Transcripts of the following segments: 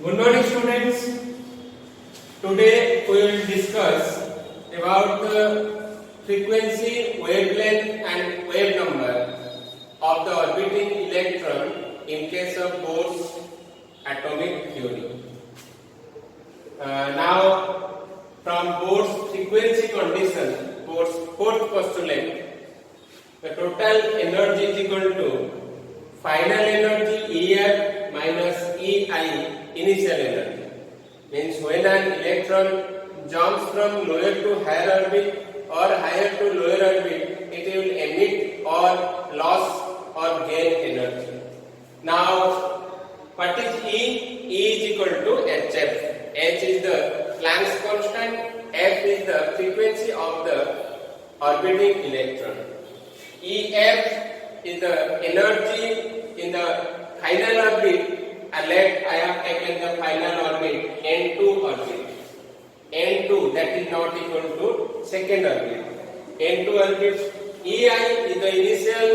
Good morning, students. Today we will discuss about the frequency, wavelength and wave number of the orbiting electron in case of Bohr's atomic theory. Now, from Bohr's frequency condition, Bohr's fourth postulate, the total energy is equal to final energy EF minus EI initial energy. Means when an electron jumps from lower to higher orbit or higher to lower orbit, it will emit or loss or gain energy. Now, what is E? E is equal to HF. H is the Planck's constant, F is the frequency of the orbiting electron. EF is the energy in the final orbit. I have taken the final orbit N2 orbit. N2, that is not equal to second orbit. N2 orbit. EI is the initial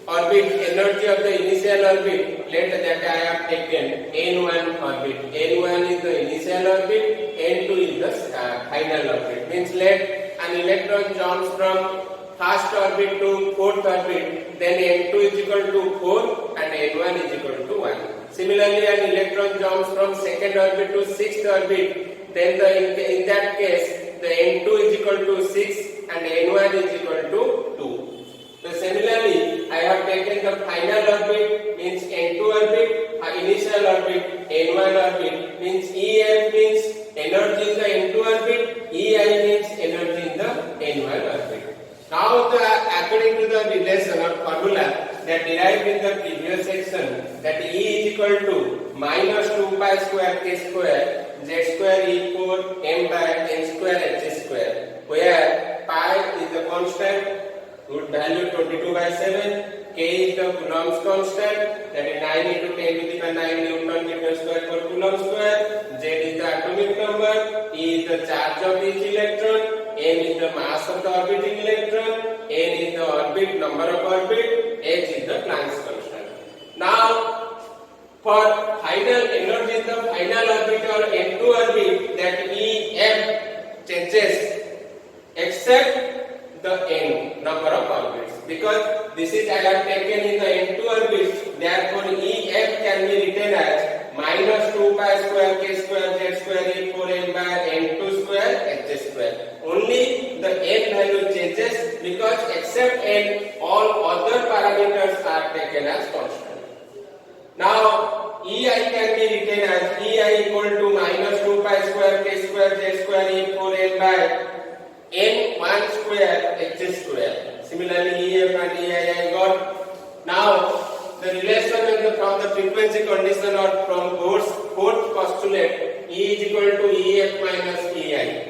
orbit, energy of the initial orbit. Let that I have taken N1 orbit. N1 is the initial orbit, N2 is the final orbit. Means let an electron jumps from first orbit to fourth orbit, then N2 is equal to 4 and N1 is equal to 1. Similarly, an electron jumps from second orbit to sixth orbit, then in that case the N2 is equal to 6 and N1 is equal to 2. So similarly, I have taken the final orbit means N2 orbit, initial orbit N1 orbit, means EF means energy in the N2 orbit, EI means energy in the N1 orbit. Now, according to the relation or formula that derived in the previous section, that E is equal to minus 2 pi square k square z square E4 m by n square h square, where pi is the constant, root value 22 by 7, k is the Coulomb's constant, that is 9 into 10 to the power 9 Newton meter square per Coulomb square, z is the atomic number, E is the charge of each electron, m is the mass of the orbiting electron, n is the orbit number of orbit, h is the Planck's constant. Now, for final energy in the final orbit or N2 orbit, that EF changes except the n number of orbits, because this is I have taken in the N2 orbit, therefore EF can be written as minus 2 pi square k square z square E4 m by N2 square h square. Only the n value changes, because except n, all other parameters are taken as constant. Now, EI can be written as EI equal to minus 2 pi square k square z square E4 m by N1 square h square. Similarly, EF and EI I got. Now, the relation from the frequency condition or from Bohr's fourth postulate, E is equal to EF minus EI.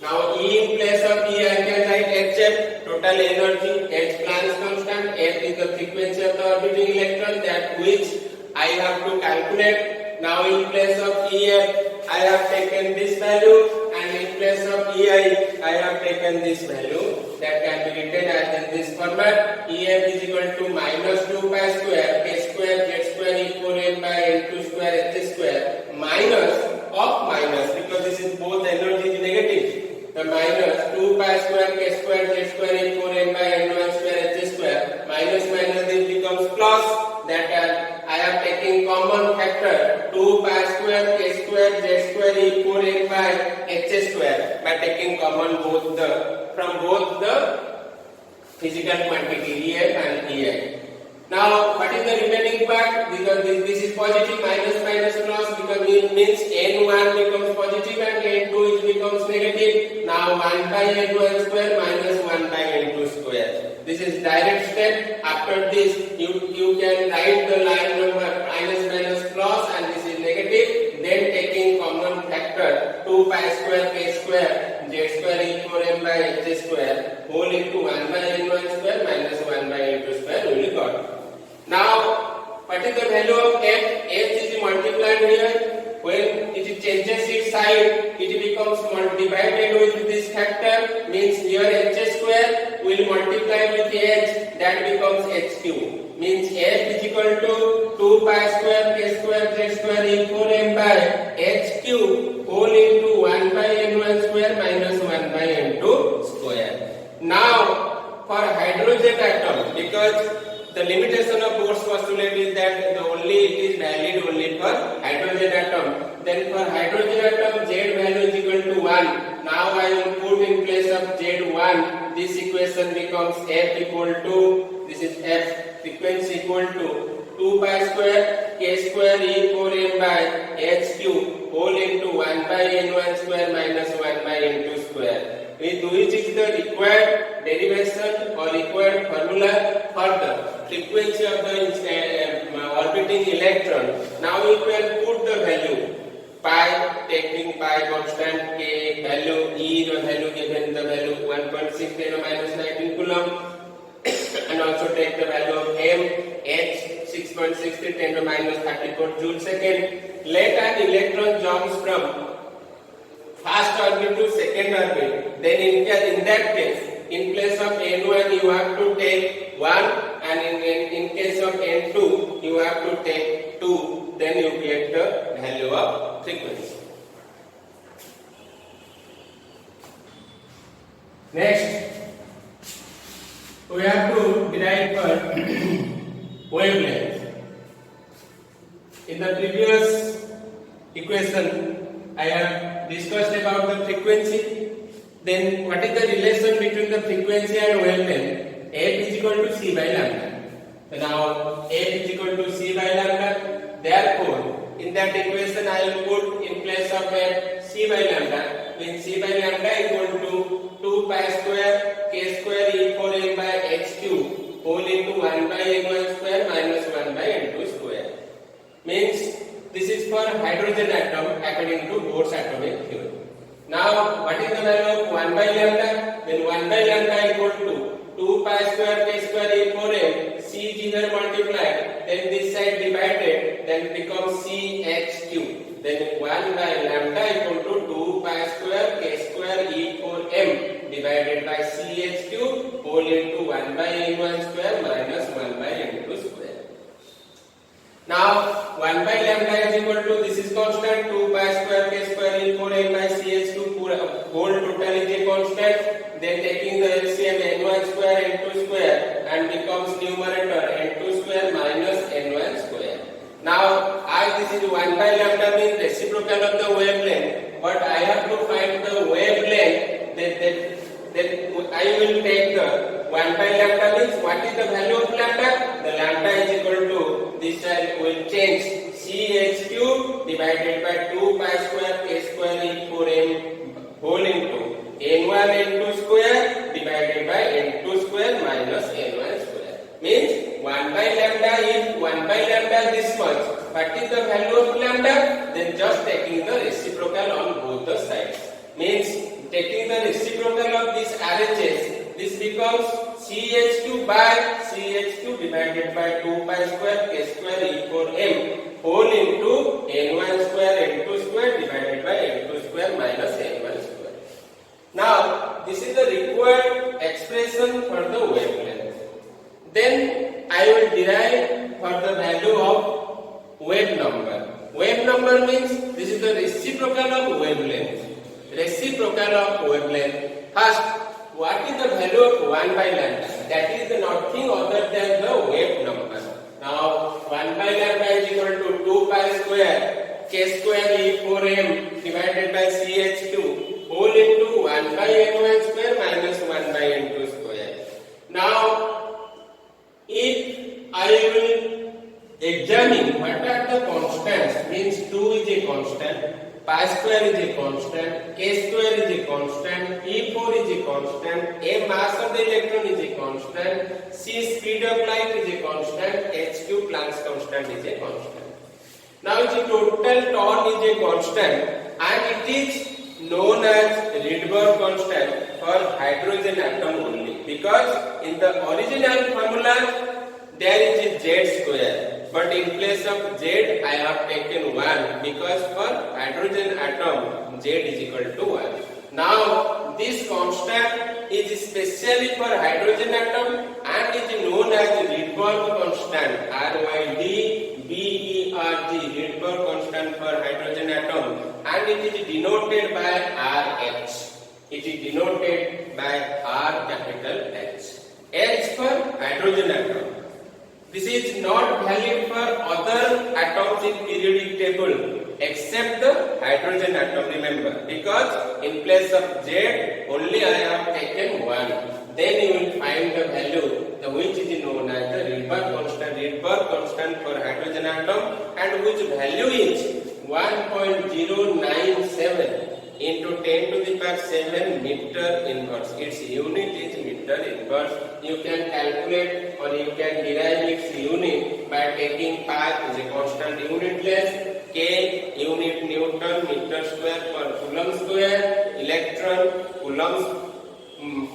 Now, E in place of E I can write HF, total energy, H Planck's constant, F is the frequency of the orbiting electron, that which I have to calculate. Now, in place of EF, I have taken this value, and in place of EI, I have taken this value. That can be written as in this format. EF is equal to minus 2 pi square k square z square E4 m by N2 square h square minus of minus, because this is both energy is negative. The minus 2 pi square k square z square E4 m by N1 square h square minus minus this becomes plus, that I am taking common factor 2 pi square k square z square E4 m by h square by taking common from both the physical quantity EF and EI. Now, what is the remaining part? Because this is positive, minus minus plus, because it means N1 becomes positive and N2 becomes negative. Now 1 by N1 square minus 1 by N2 square. This is direct step. After this, you can write the line number minus minus plus, and this is negative. Then taking common factor 2 pi square k square z square E4 m by h square whole into 1 by N1 square minus 1 by N2 square we will got. Now, what is the value of f? F is multiplied here. When it changes its sign, it becomes divided with this factor, means here h square will multiply with h, that becomes h cube. Means f is equal to 2 pi square k square z square E4 by h cube whole into 1 by n1 square minus 1 by n2 square. Now for hydrogen atom, because the limitation of Bohr's postulate is that it is valid only for hydrogen atom. Then for hydrogen atom, Z value is equal to 1. Now I will put in place of Z1. This equation becomes F equal to, this is F frequency equal to 2 pi square k square e 4m by h cube whole into 1 by n1 square minus 1 by n2 square. Which is the required derivation or required formula for the frequency of the orbiting electron. Now we can put the value pi, taking pi constant, k value, e the value given the value 1.6 10 minus 19 coulomb, and also take the value of m, h 6.63 10 minus 34 joule second. Let an electron jumps from first orbit to second orbit. Then in that case, in place of n1 you have to take 1, and in case of n2 you have to take 2. Then you get the value of frequency. Next, we have to derive for wavelength. In the previous equation, I have discussed about the frequency. Then what is the relation between the frequency and wavelength? F is equal to c by lambda. Now F is equal to c by lambda. Therefore, in that equation I will put in place of F c by lambda, when c by lambda equal to 2 pi square k square e 4m by h cube whole into 1 by n1 square minus 1 by n2 square. Means this is for hydrogen atom according to Bohr's atomic theory. Now what is the value of 1 by lambda? When 1 by lambda equal to 2 pi square k square e 4m, c is either multiplied, then this side divided, then becomes c h cube. Then 1 by lambda equal to 2 pi square k square e 4m divided by c h cube whole into 1 by n1 square minus 1 by n2 square. Now 1 by lambda is equal to, this is constant, 2 pi square k square e 4m by c h cube whole total is a constant. Then taking the LCM n1 square n2 square and becomes numerator n2 square minus n1 square. Now as this is 1 by lambda means reciprocal of the wavelength, but I have to find the wavelength. Then I will take the 1 by lambda means what is the value of lambda? The lambda is equal to, this side will change, ch cube divided by 2 pi square k square e 4m whole into n1 n2 square divided by n2 square minus n1 square. Means 1 by lambda, if 1 by lambda this much, what is the value of lambda? Then just taking the reciprocal on both the sides. Means taking the reciprocal of this RHS, this becomes ch2 by ch2 divided by 2 pi square k square e 4m whole into n1 square n2 square divided by n2 square minus n1 square. Now this is the required expression for the wavelength. Then I will derive for the value of wave number. Wave number means this is the reciprocal of wavelength. Reciprocal of wavelength. First, what is the value of 1 by lambda? That is nothing other than the wave number. Now 1 by lambda is equal to 2 pi square k square e 4m divided by ch2 whole into 1 by n1 square minus 1 by n2 square. Now if I will examine what are the constants, means 2 is a constant, pi square is a constant, k square is a constant, e4 is a constant, a mass of the electron is a constant, c speed of light is a constant, h cube Planck's constant is a constant. Now the total torn is a constant and it is known as Rydberg constant for hydrogen atom only, because in the original formula there is a z square, but in place of z I have taken 1 because for hydrogen atom z is equal to 1. Now this constant is specially for hydrogen atom and is known as Rydberg constant, RYDBERG, Rydberg constant for and it is denoted by RH. It is denoted by R capital H. H for hydrogen atom. This is not valid for other atoms in periodic table except the hydrogen atom, remember, because in place of Z only I have taken 1. Then you will find the value which is known as the Rydberg constant for hydrogen atom, and which value is 1.097 into 10 to the power 7 meter inverse. Its unit is meter inverse. You can calculate or you can derive its unit by taking pi is a constant unitless, K unit Newton meter square per coulomb square, electron coulombs,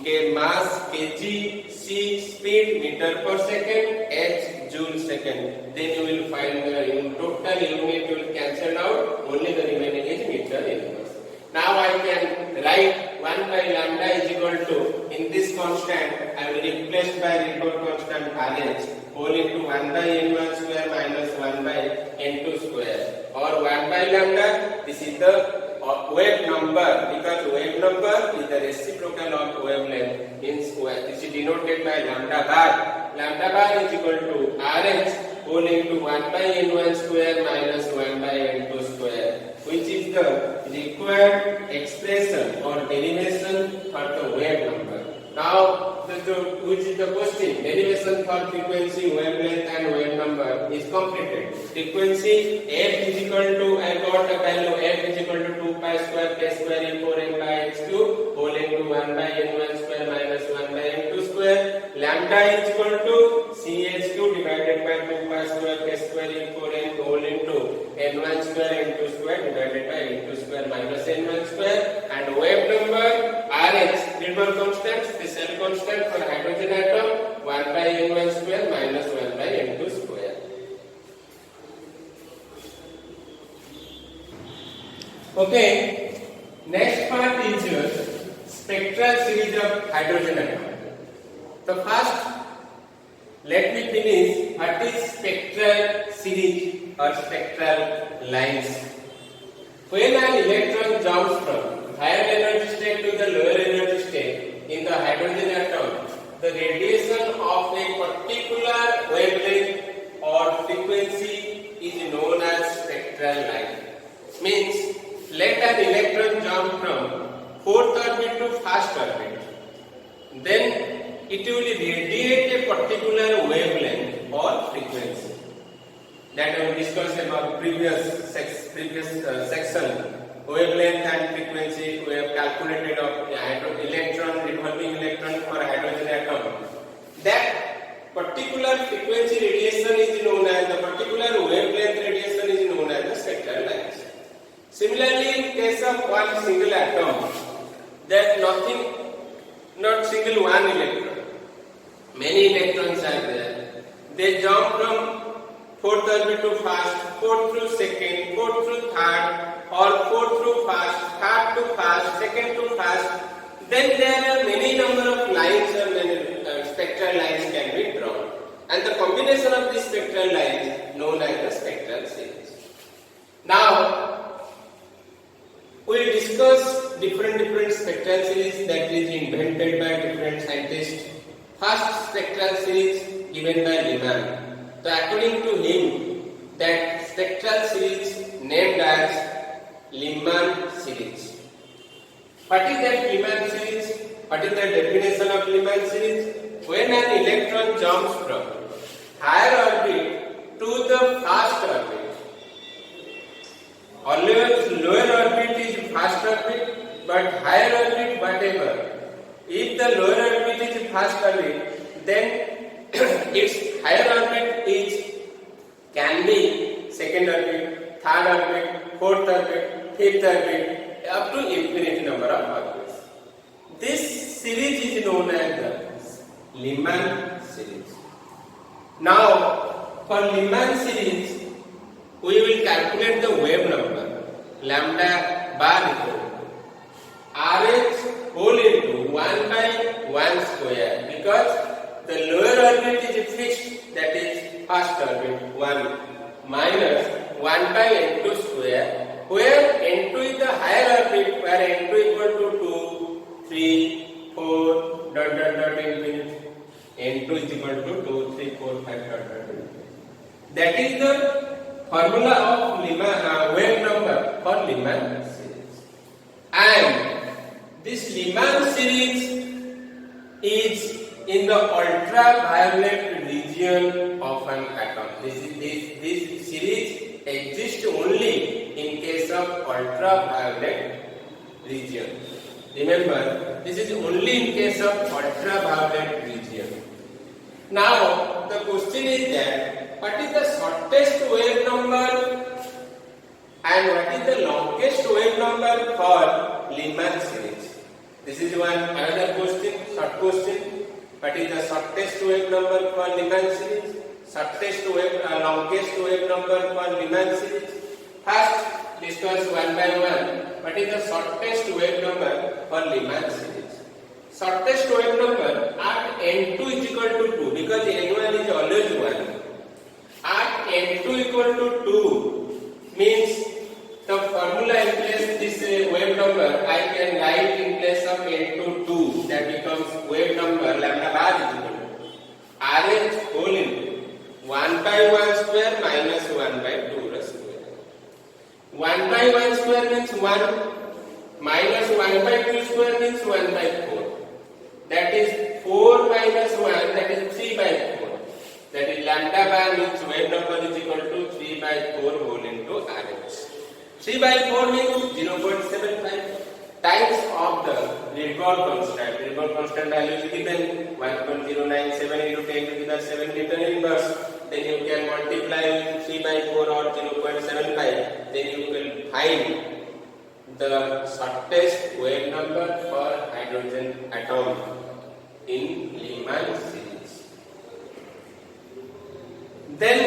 K mass kg, C speed meter per second, H joule second. Then you will find the total unit will cancel out, only the remaining is meter inverse. Now I can write 1 by lambda is equal to, in this constant I will replace by Rydberg constant RH whole into 1 by n1 square minus 1 by n2 square, or 1 by lambda. This is the wave number, because wave number is the reciprocal of wavelength, means this is denoted by lambda bar. Lambda bar is equal to RH whole into 1 by n1 square minus 1 by n2 square, which is the required expression or derivation for the wave number. Now, which is the question? Derivation for frequency, wavelength and wave number is completed. Frequency f is equal to, I got a value f is equal to 2 pi square k square e4 n by x cube whole into 1 by n1 square minus 1 by n2 square. Lambda is equal to ch2 divided by 2 pi square k square e4 n whole into n1 square n2 square divided by n2 square minus n1 square, and wave number RH, Rydberg constant, special constant for hydrogen atom, 1 by n1 square minus 1 by n2 square. Okay, next part is spectral series of hydrogen atom. So first, let me finish what is spectral series or spectral lines. When an electron jumps from higher energy state to the lower energy state in the hydrogen atom, the radiation of a particular wavelength or frequency is known as spectral line. Means, let an electron jump from 4th orbit to 1st orbit. Then it will radiate a particular wavelength or frequency. That I will discuss about previous section. Wavelength and frequency we have calculated of electron, revolving electron for hydrogen atom. That particular frequency radiation is known as, the particular wavelength radiation is known as the spectral lines. Similarly, in case of one single atom, that not single one electron, many electrons are there. They jump from 4th orbit to 1st, 4th to 2nd, 4th to 3rd, or 4th to 1st, 3rd to 1st, 2nd to 1st. Then there are many number of lines or many spectral lines can be drawn, and the combination of these spectral lines known as the spectral series. Now we will discuss different spectral series that is invented by different scientists. First spectral series given by Lyman. So according to him, that spectral series named as Lyman series. What is that Lyman series? What is the definition of Lyman series? When an electron jumps from higher orbit to the 1st orbit, always lower orbit is 1st orbit, but higher orbit whatever. If the lower orbit is 1st orbit, then its higher orbit can be 2nd orbit, 3rd orbit, 4th orbit, 5th orbit, up to infinite number of orbits. This series is known as the Lyman series. Now, for Lyman series, we will calculate the wave number, lambda bar equal to RH whole into 1 by 1 square, because the lower orbit is fixed, that is 1st orbit 1 minus 1 by n2 square, where n2 is the where n2 equal to 2, 3, 4, dot dot dot infinity. n2 is equal to 2, 3, 4, 5 dot dot infinity. That is the formula of wave number for Lyman series. And this Lyman series is in the ultraviolet region of an atom. This series exists only in case of ultraviolet region. Remember, this is only in case of ultraviolet region. Now, the question is that what is the shortest wave number and what is the longest wave number for Lyman series? This is another question, short question. What is the shortest wave number for Lyman series? Longest wave number for Lyman series? First, discuss one by one. What is the shortest wave number for Lyman series? Shortest wave number at n2 is equal to 2 because n1 is always 1. At n2 equal to 2 means the formula in place this wave number I can write in place of n2 2, that becomes wave number lambda bar is equal to RH whole into 1 by 1 square minus 1 by 2 square. 1 by 1 square means 1 minus 1 by 2 square means 1 by 4. That is 4 minus 1, that is 3 by 4. That is lambda bar means wave number is equal to 3 by 4 whole into RH. 3 by 4 means 0.75 times of the Rydberg constant. Rydberg constant value is given 1.097 into 10 to the power 7 Newton inverse. Then you can multiply with 3 by 4 or 0.75. Then you will find the shortest wave number for hydrogen atom in Lyman series. Then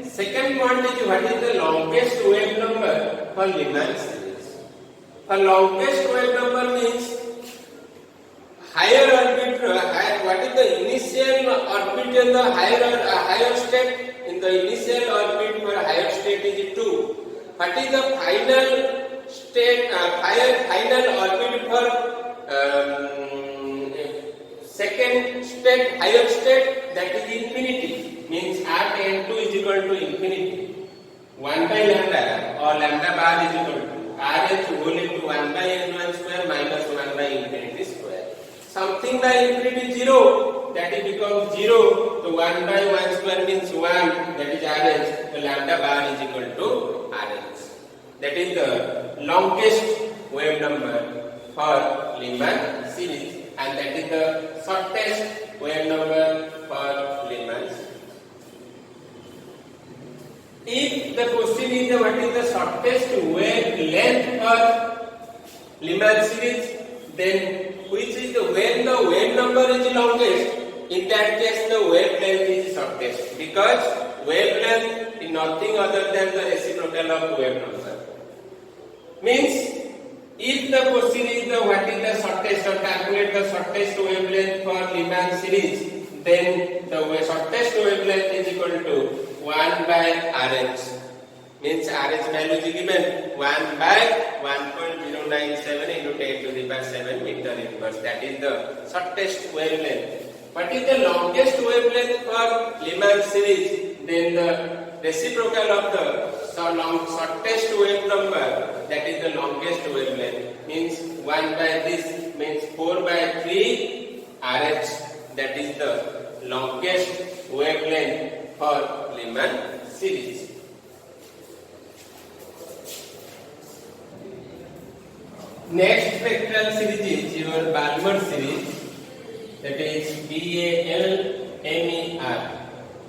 second point is what is the longest wave number for Lyman series. For longest wave number means higher orbit, what is the initial orbit in the higher state? In the initial orbit for higher state is 2. What is the final state, final orbit for second state, higher state, that is infinity. Means at n2 is equal to infinity. 1 by lambda or lambda bar is equal to RH whole into 1 by n1 square minus 1 by infinity square. Something by infinity 0, that it becomes 0. So 1 by 1 square means 1, that is RH. So lambda bar is equal to RH. That is the longest wave number for Lyman series, and that is the shortest wave number for Lyman series. If the question is what is the shortest wavelength for Lyman series, then which is when the wave number is longest, in that case the wavelength is shortest, because wavelength is nothing other than the reciprocal of wave number. Means if the question is what is the shortest or calculate the shortest wavelength for Lyman series, then the shortest wavelength is equal to 1 by RH. Means RH value is given 1 by 1.097 into 10 to the power 7 meter inverse. That is the shortest wavelength. What is the longest wavelength for Lyman series? Then the reciprocal of the shortest wave number, that is the longest wavelength. Means 1 by this means 4 by 3 RH. That is the longest wavelength for Lyman series. Next spectral series is your Balmer series, that is BALMER.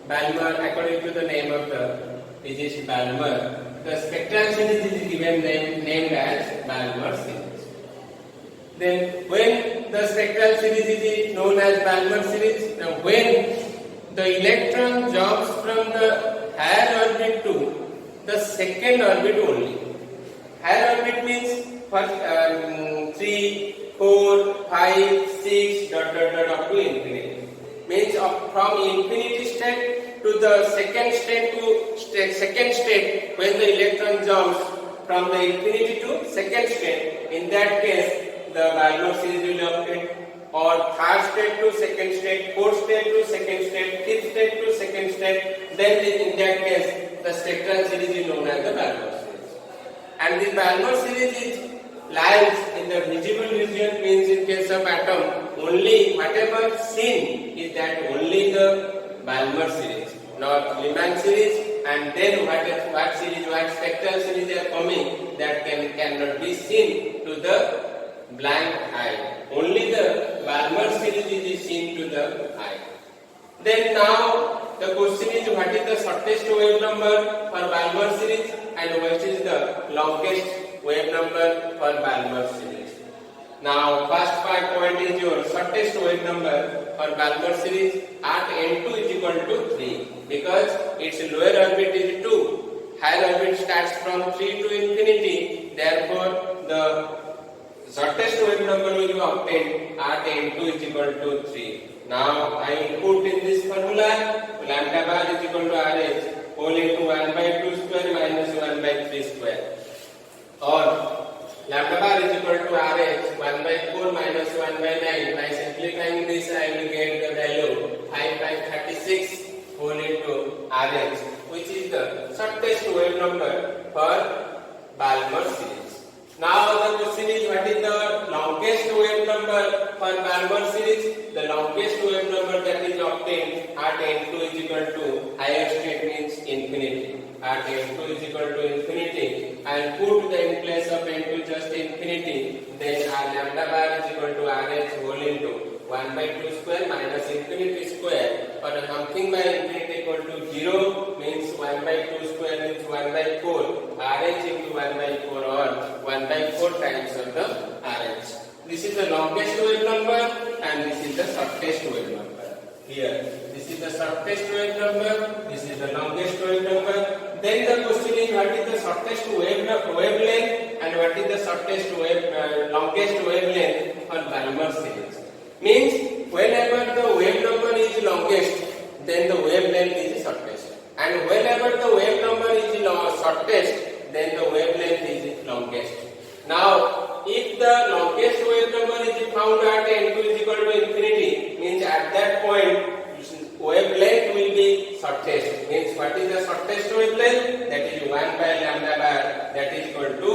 Balmer, according to the name of the physicist Balmer, the spectral series is given named as Balmer series. Then when the spectral series is known as Balmer series, now when the electron jumps from the higher orbit to the second orbit only. Higher orbit means first 3, 4, 5, 6 dot up to infinity. Means from infinity state to the second state when the electron jumps from the infinity to second state. In that case, the Balmer series will be obtained. Or third state to second state, fourth state to second state, fifth state to second state. Then in that case, the spectral series is known as the Balmer series. And the Balmer series lies in the visible region, means in case of atom, only whatever seen is that only the Balmer series, not Lyman series, and then what series, what spectral series are coming, that cannot be seen to the blind eye. Only the Balmer series is seen to the eye. Then now the question is, what is the shortest wave number for Balmer series and what is the longest wave number for Balmer series? Now first point is your shortest wave number for Balmer series at n2 is equal to 3, because its lower orbit is 2, higher orbit starts from 3 to infinity. Therefore the shortest wave number will be obtained at n2 is equal to 3. Now I input in this formula, lambda bar is equal to Rh whole into 1 by 2 square minus 1 by 3 square, or lambda bar is equal to Rh 1 by 4 minus 1 by 9. By simplifying this, I will get the value 5 by 36 whole into Rh, which is the shortest wave number for Balmer series. Now the question is, what is the longest wave number for Balmer series? The longest wave number that is obtained at n2 is equal to higher state, means infinity. At n2 is equal to infinity, and put in place of n2 just infinity, then our lambda bar is equal to Rh whole into 1 by 2 square minus infinity square, or something by infinity equal to 0, means 1 by 2 square means 1 by 4, Rh into 1 by 4, or 1 by 4 times of the Rh. This is the longest wave number and this is the shortest wave number. Here, this is the shortest wave number, this is the longest wave number. Then the question is, what is the shortest wavelength and what is the shortest longest wavelength for Balmer series? Means whenever the wave number is longest, then the wavelength is shortest, and whenever the wave number is shortest, then the wavelength is longest. Now, if the longest wave number is found at n2 is equal to infinity, means at that point wavelength will be shortest. Means what is the shortest wavelength? That is 1 by lambda bar, that is equal to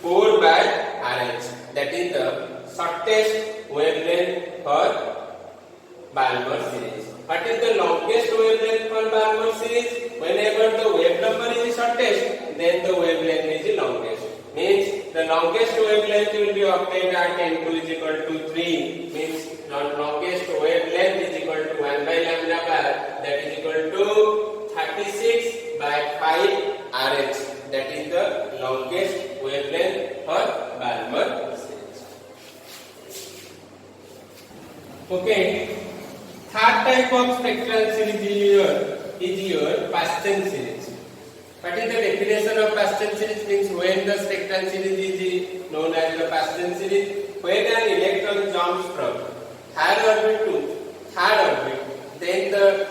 4 by Rh. That is the shortest wavelength for Balmer series. What is the longest wavelength for Balmer series? Whenever the wave number is shortest, then the wavelength is longest. Means the longest wavelength will be obtained at n2 is equal to 3. Means longest wavelength is equal to 1 by lambda bar, that is equal to 36 by 5 Rh. That is the longest wavelength for Balmer series. Okay. Third type of spectral series is your Paschen series. What is the definition of Paschen series? Means when the spectral series is known as the Paschen series, when an electron jumps from higher orbit to third orbit, then the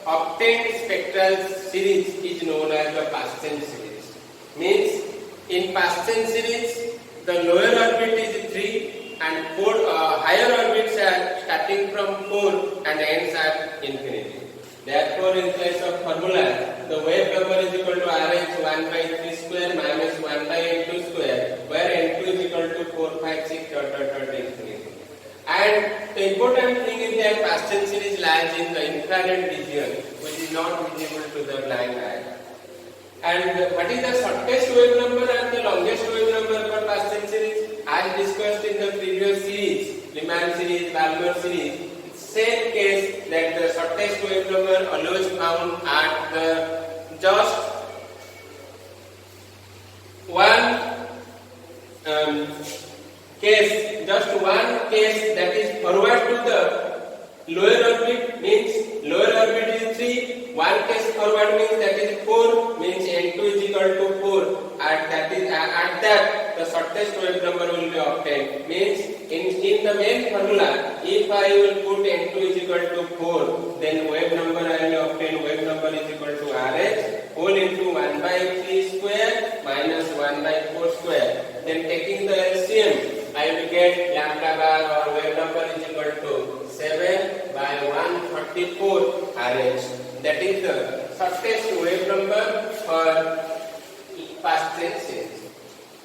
obtained spectral series is known as the Paschen series. Means in Paschen series, the lower orbit is 3 and higher orbits are starting from 4 and ends at infinity. Therefore, in place of formula, the wave number is equal to Rh 1 by 3 square minus 1 by n2 square, where n2 is equal to 4, 5, 6, infinity. And the important thing is that Paschen series lies in the infrared region, which is not visible to the blind eye. And what is the shortest wave number and the longest wave number for Paschen series? As discussed in the previous series, Lyman series, Balmer series, same case that the shortest wave number always found at the just one case that is forward to the lower orbit, means lower orbit is 3, one case forward means that is 4, means n2 is equal to 4, at that the shortest wave number will be obtained. Means in the main formula, if I will put n2 is equal to 4, then wave number I will obtain, wave number is equal to Rh whole into 1 by 3 square minus 1 by 4 square. Then taking the LCM, I will get lambda bar or wave number is equal to 7 by 134 RH. That is the shortest wave number for past tense series.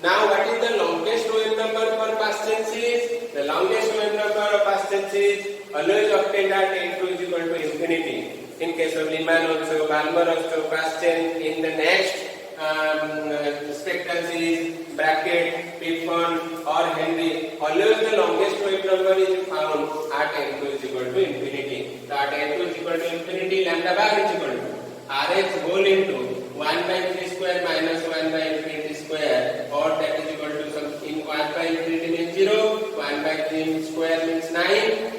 Now what is the longest wave number for past tense series? The longest wave number of past tense series always obtained at n2 is equal to infinity. In case of Lyman also, Balmer also, past tense in the next spectral series, bracket, Piffon or Henry, always the longest wave number is found at n2 is equal to infinity. So at n2 is equal to infinity, lambda bar is equal to RH whole into 1 by 3 square minus 1 by infinity square, or that is equal to some in 1 by infinity means 0, 1 by 3 square means 9,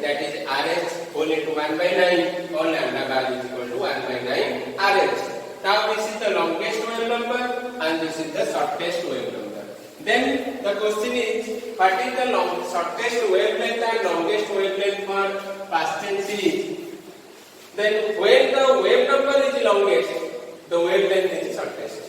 that is RH whole into 1 by 9, or lambda bar is equal to 1 by 9 RH. Now this is the longest wave number and this is the shortest wave number. Then the question is, what is the shortest wavelength and longest wavelength for past tense series? Then when the wave number is longest, the wavelength is shortest.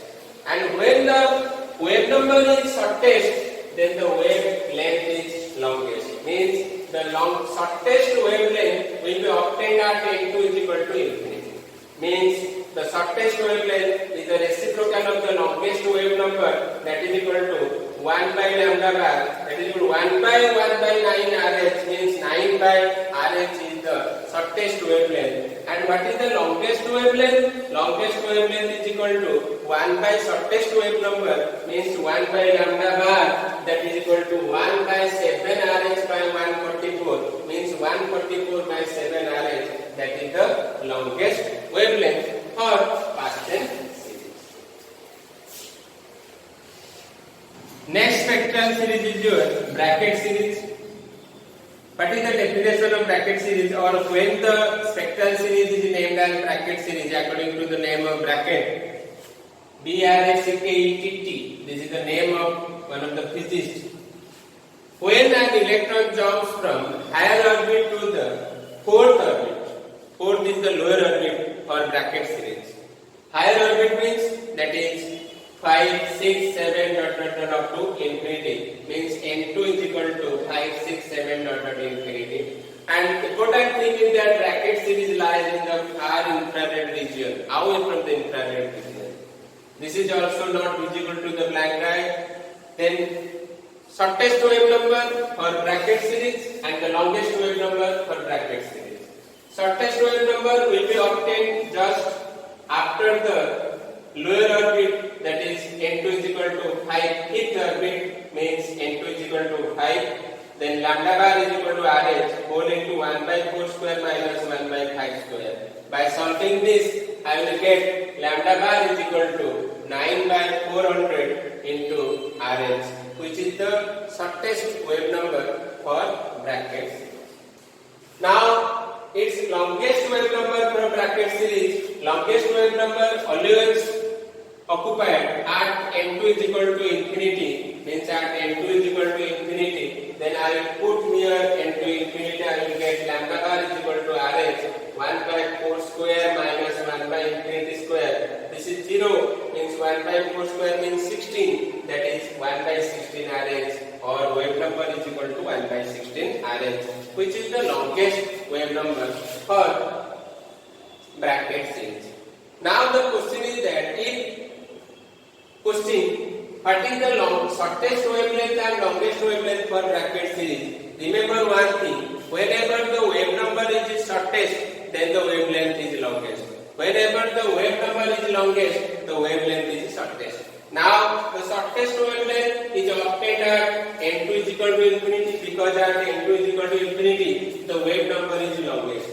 And when the wave number is shortest, then the wavelength is longest. Means the shortest wavelength will be obtained at n2 is equal to infinity. Means the shortest wavelength is the reciprocal of the longest wave number, that is equal to 1 by lambda bar, that is equal to 1 by 9 RH, means 9 by RH is the shortest wavelength. And what is the longest wavelength? Longest wavelength is equal to 1 by shortest wave number, means 1 by lambda bar, that is equal to 1 by 7 RH by 144, means 144 by 7 RH, that is the longest wavelength for past tense series. Next spectral series is your bracket series. What is the definition of bracket series, or when the spectral series is named as bracket series according to the name of bracket? BRACKETT. This is the name of one of the physicists. When an electron jumps from higher orbit to the fourth orbit, fourth is the lower orbit for bracket series. Higher orbit means that is 5, 6, 7 up to infinity, means n2 is equal to 5, 6, 7 infinity. And important thing is that bracket series lies in the far infrared region, away from the infrared region. This is also not visible to the blind eye. Then shortest wave number for bracket series and the longest wave number for bracket series. Shortest wave number will be obtained just after the lower orbit, that is n2 is equal to 5, fifth orbit, means n2 is equal to 5. Then lambda bar is equal to RH whole into 1 by 4 square minus 1 by 5 square. By solving this, I will get lambda bar is equal to 9 by 400 into RH, which is the shortest wave number for bracket series. Now, its longest wave number for bracket series, longest wave number always occupied at n2 is equal to infinity, means at n2 is equal to infinity, then I will put here n2 infinity, I will get lambda bar is equal to RH, 1 by 4 square minus 1 by infinity square. This is 0, means 1 by 4 square means 16, that is 1 by 16 RH, or wave number is equal to 1 by 16 RH, which is the longest wave number for bracket series. Now the question is that what is the shortest wavelength and longest wavelength for bracket series? Remember one thing, whenever the wave number is shortest, then the wavelength is longest. Whenever the wave number is longest, the wavelength is shortest. Now the shortest wavelength is obtained at n2 is equal to infinity, because at n2 is equal to infinity, the wave number is longest.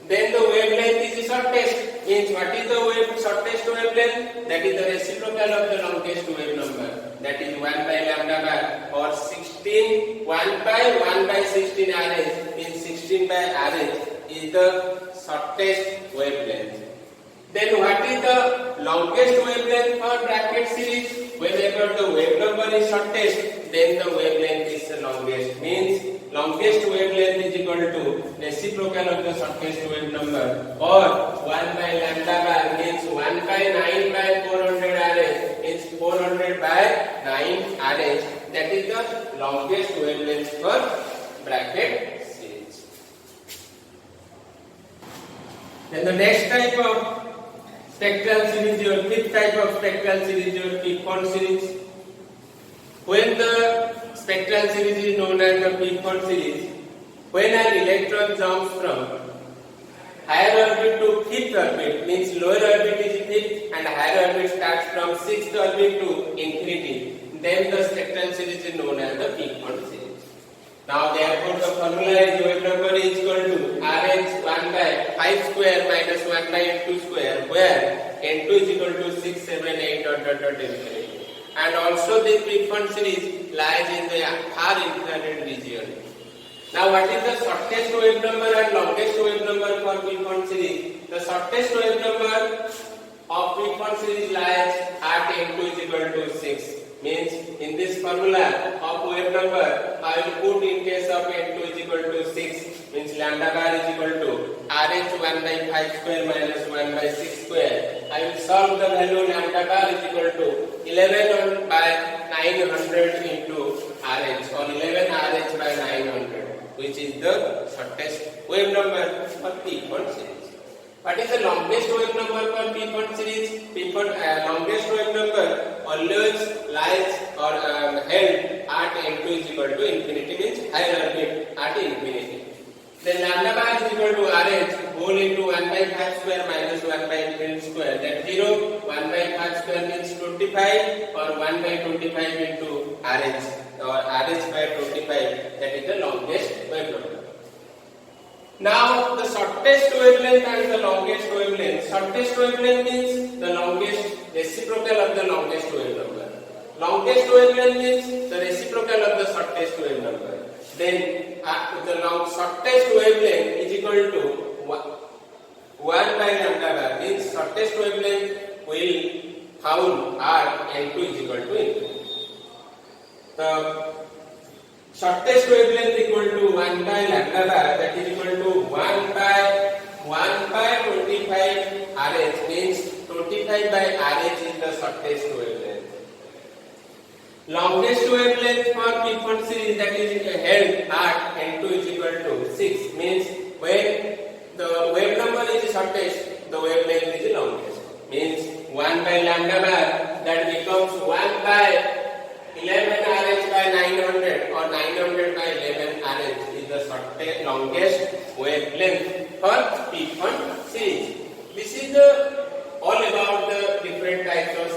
Then the wavelength is shortest, means what is the shortest wavelength? That is the reciprocal of the longest wave number, that is 1 by lambda bar, or 16, 1 by 16 RH, means 16 by RH is the shortest wavelength. Then what is the longest wavelength for bracket series? Whenever the wave number is shortest, then the wavelength is the longest, means longest wavelength is equal to reciprocal of the shortest wave number, or 1 by lambda bar means 1 by 9 by 400 RH is 400 by 9 RH. That is the longest wavelength for bracket series. Then the next type of spectral series, your fifth type of spectral series, your peak-on series. When the spectral series is known as the peak-on series, when an electron jumps from higher orbit to fifth orbit, means lower orbit is fifth and higher orbit starts from sixth orbit to infinity, then the spectral series is known as the peak-on series. Now therefore the formula is wave number is equal to Rh 1 by 5 square minus 1 by n2 square, where n2 is equal to 6, 7, 8 infinity. And also this peak-on series lies in the far infrared region. Now what is the shortest wave number and longest wave number for peak-on series? The shortest wave number of peak-on series lies at n2 is equal to 6. Means in this formula of wave number, I will put in case of n2 is equal to 6, means lambda bar is equal to Rh 1 by 5 square minus 1 by 6 square. I will solve the value lambda bar is equal to 11 by 900 into Rh, or 11 Rh by 900, which is the shortest wave number for peak-on series. What is the longest wave number for peak-on series? Longest wave number always lies or held at n2 is equal to infinity, means higher orbit at infinity. Then lambda bar is equal to Rh whole into 1 by 5 square minus 1 by infinity square. That 0, 1 by 5 square means 25, or 1 by 25 into Rh, or Rh by 25. That is the longest wave number. Now the shortest wavelength and the longest wavelength. Shortest wavelength means the longest reciprocal of the longest wave number. Longest wavelength means the reciprocal of the shortest wave number. Then the shortest wavelength is equal to 1 by lambda bar, means shortest wavelength will found at n2 is equal to infinity. The shortest wavelength equal to 1 by lambda bar, that is equal to 1 by 25 Rh, means 25 by Rh is the shortest wavelength. Longest wavelength for peak-on series, that is held at n2 is equal to 6, means when the wave number is shortest, the wavelength is longest. Means 1 by lambda bar, that becomes 1 by 11 Rh by 900, or 900 by 11 Rh is the shortest, longest wavelength for peak-on series. This is all about the different types of